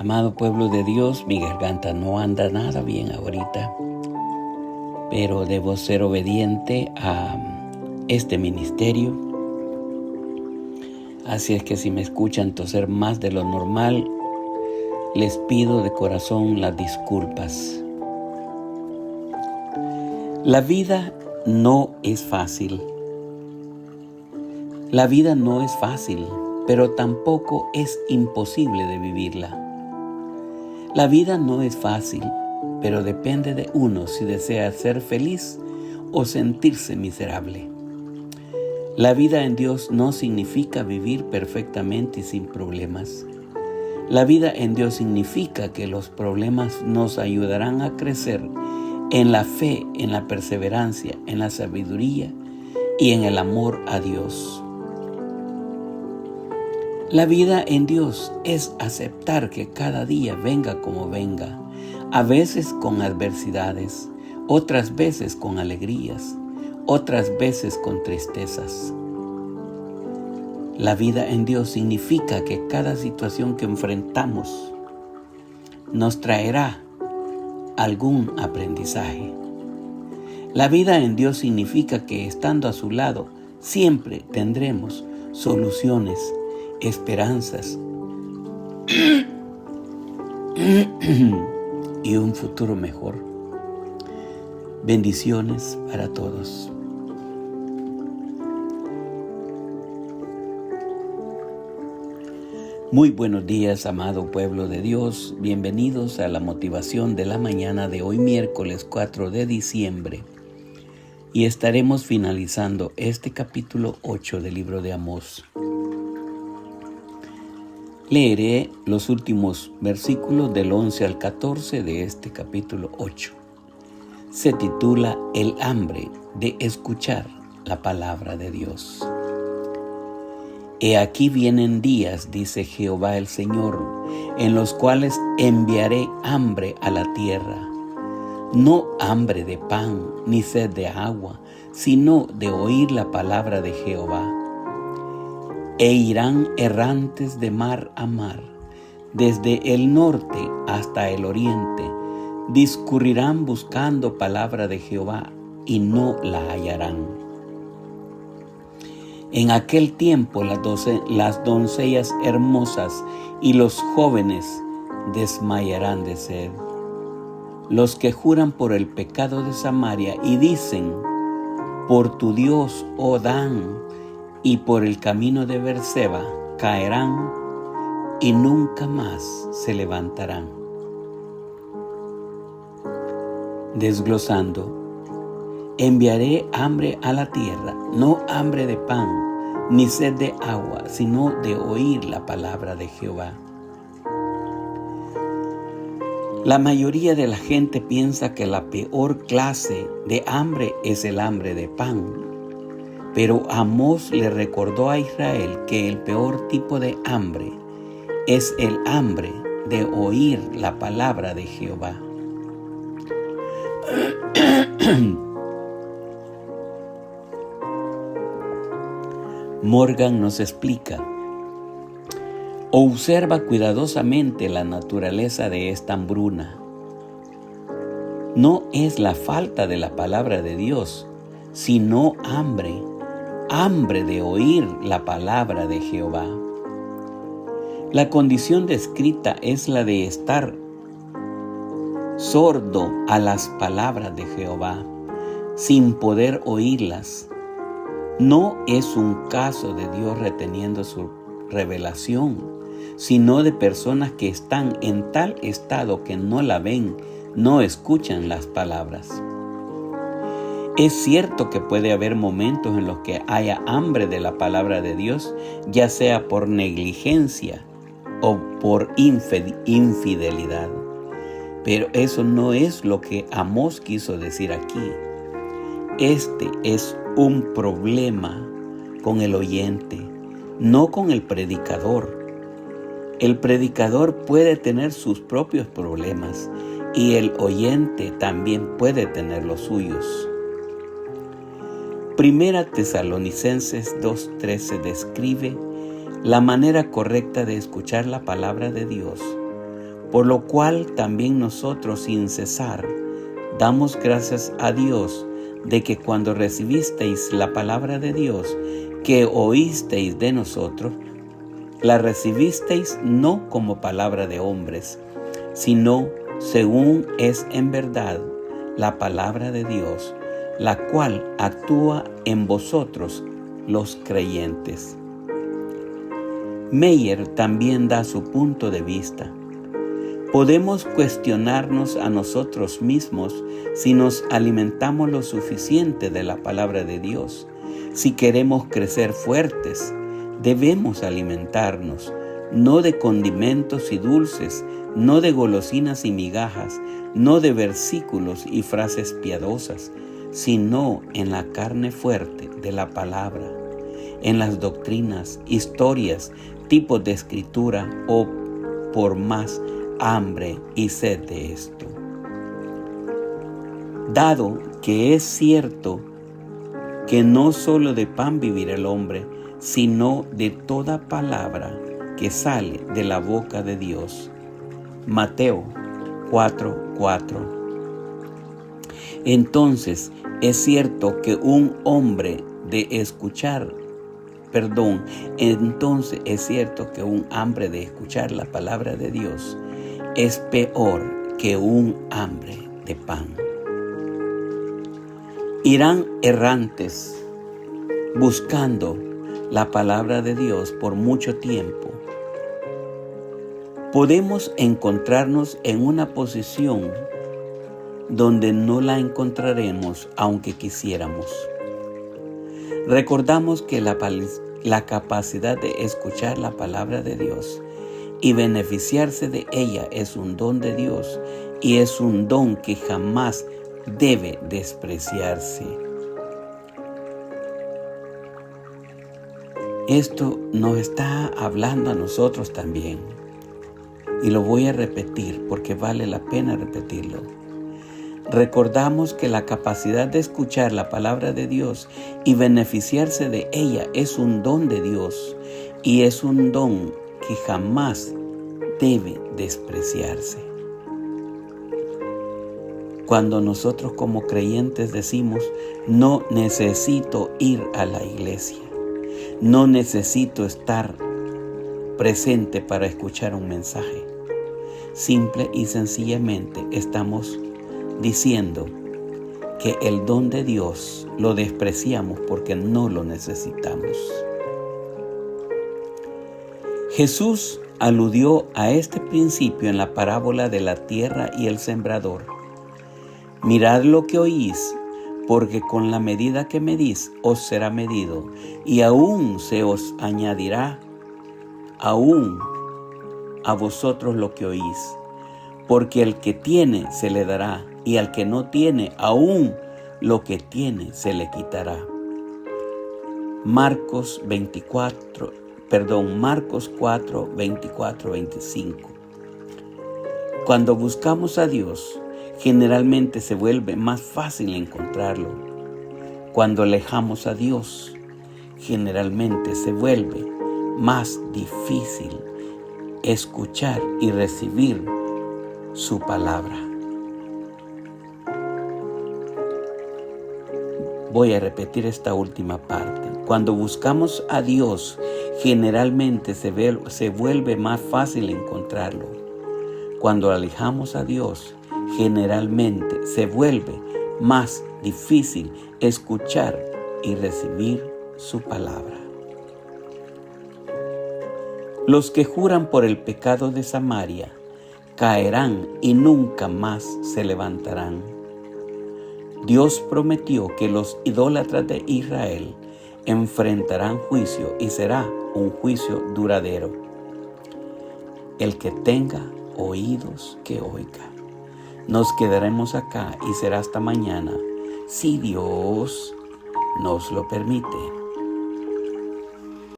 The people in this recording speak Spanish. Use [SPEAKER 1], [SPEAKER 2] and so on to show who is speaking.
[SPEAKER 1] Amado pueblo de Dios, mi garganta no anda nada bien ahorita, pero debo ser obediente a este ministerio. Así es que si me escuchan toser más de lo normal, les pido de corazón las disculpas. La vida no es fácil. La vida no es fácil, pero tampoco es imposible de vivirla. La vida no es fácil, pero depende de uno si desea ser feliz o sentirse miserable. La vida en Dios no significa vivir perfectamente y sin problemas. La vida en Dios significa que los problemas nos ayudarán a crecer en la fe, en la perseverancia, en la sabiduría y en el amor a Dios. La vida en Dios es aceptar que cada día venga como venga, a veces con adversidades, otras veces con alegrías, otras veces con tristezas. La vida en Dios significa que cada situación que enfrentamos nos traerá algún aprendizaje. La vida en Dios significa que estando a su lado siempre tendremos soluciones, esperanzas y un futuro mejor. Bendiciones para todos. Muy buenos días, amado pueblo de Dios. Bienvenidos a la motivación de la mañana de hoy, miércoles 4 de diciembre. Y estaremos finalizando este capítulo 8 del libro de Amós. Leeré los últimos versículos del 11 al 14 de este capítulo 8. Se titula El hambre de escuchar la palabra de Dios. He aquí vienen días, dice Jehová el Señor, en los cuales enviaré hambre a la tierra. No hambre de pan ni sed de agua, sino de oír la palabra de Jehová. E irán errantes de mar a mar, desde el norte hasta el oriente, discurrirán buscando palabra de Jehová y no la hallarán. En aquel tiempo las doncellas hermosas y los jóvenes desmayarán de sed. Los que juran por el pecado de Samaria y dicen, por tu Dios, oh Dan, y por el camino de Beerseba, caerán y nunca más se levantarán. Desglosando, enviaré hambre a la tierra, no hambre de pan, ni sed de agua, sino de oír la palabra de Jehová. La mayoría de la gente piensa que la peor clase de hambre es el hambre de pan. Pero Amós le recordó a Israel que el peor tipo de hambre es el hambre de oír la palabra de Jehová. Morgan nos explica: observa cuidadosamente la naturaleza de esta hambruna. No es la falta de la palabra de Dios, sino hambre de oír la palabra de Jehová. La condición descrita es la de estar sordo a las palabras de Jehová, sin poder oírlas. No es un caso de Dios reteniendo su revelación, sino de personas que están en tal estado que no la ven, no escuchan las palabras. Es cierto que puede haber momentos en los que haya hambre de la palabra de Dios, ya sea por negligencia o por infidelidad. Pero eso no es lo que Amós quiso decir aquí. Este es un problema con el oyente, no con el predicador. El predicador puede tener sus propios problemas y el oyente también puede tener los suyos. Primera Tesalonicenses 2:13 describe la manera correcta de escuchar la palabra de Dios, por lo cual también nosotros sin cesar damos gracias a Dios de que cuando recibisteis la palabra de Dios que oísteis de nosotros, la recibisteis no como palabra de hombres, sino según es en verdad la palabra de Dios, la cual actúa en vosotros los creyentes. Meyer también da su punto de vista. Podemos cuestionarnos a nosotros mismos si nos alimentamos lo suficiente de la palabra de Dios. Si queremos crecer fuertes, debemos alimentarnos, no de condimentos y dulces, no de golosinas y migajas, no de versículos y frases piadosas, sino en la carne fuerte de la palabra, en las doctrinas, historias, tipos de escritura o por más hambre y sed de esto. Dado que es cierto que no solo de pan vivirá el hombre, sino de toda palabra que sale de la boca de Dios. Mateo 4:4. Entonces es cierto que un hambre de escuchar la palabra de Dios es peor que un hambre de pan. Irán errantes buscando la palabra de Dios por mucho tiempo. Podemos encontrarnos en una posición donde no la encontraremos aunque quisiéramos. Recordamos que la capacidad de escuchar la palabra de Dios y beneficiarse de ella es un don de Dios y es un don que jamás debe despreciarse. Esto nos está hablando a nosotros también y lo voy a repetir porque vale la pena repetirlo. Recordamos que la capacidad de escuchar la palabra de Dios y beneficiarse de ella es un don de Dios y es un don que jamás debe despreciarse. Cuando nosotros como creyentes decimos, no necesito ir a la iglesia, no necesito estar presente para escuchar un mensaje, simple y sencillamente estamos diciendo que el don de Dios lo despreciamos porque no lo necesitamos. Jesús aludió a este principio en la parábola de la tierra y el sembrador. Mirad lo que oís, porque con la medida que medís os será medido, y aún se os añadirá aún a vosotros lo que oís. Porque el que tiene se le dará, y al que no tiene, aún lo que tiene se le quitará. Marcos 4, 24, 25. Cuando buscamos a Dios, generalmente se vuelve más fácil encontrarlo. Cuando alejamos a Dios, generalmente se vuelve más difícil escuchar y recibir su palabra. Voy a repetir esta última parte. Cuando buscamos a Dios, generalmente se vuelve más fácil encontrarlo. Cuando alejamos a Dios, generalmente se vuelve más difícil escuchar y recibir su palabra. Los que juran por el pecado de Samaria caerán y nunca más se levantarán. Dios prometió que los idólatras de Israel enfrentarán juicio y será un juicio duradero. El que tenga oídos que oiga. Nos quedaremos acá y será hasta mañana, si Dios nos lo permite.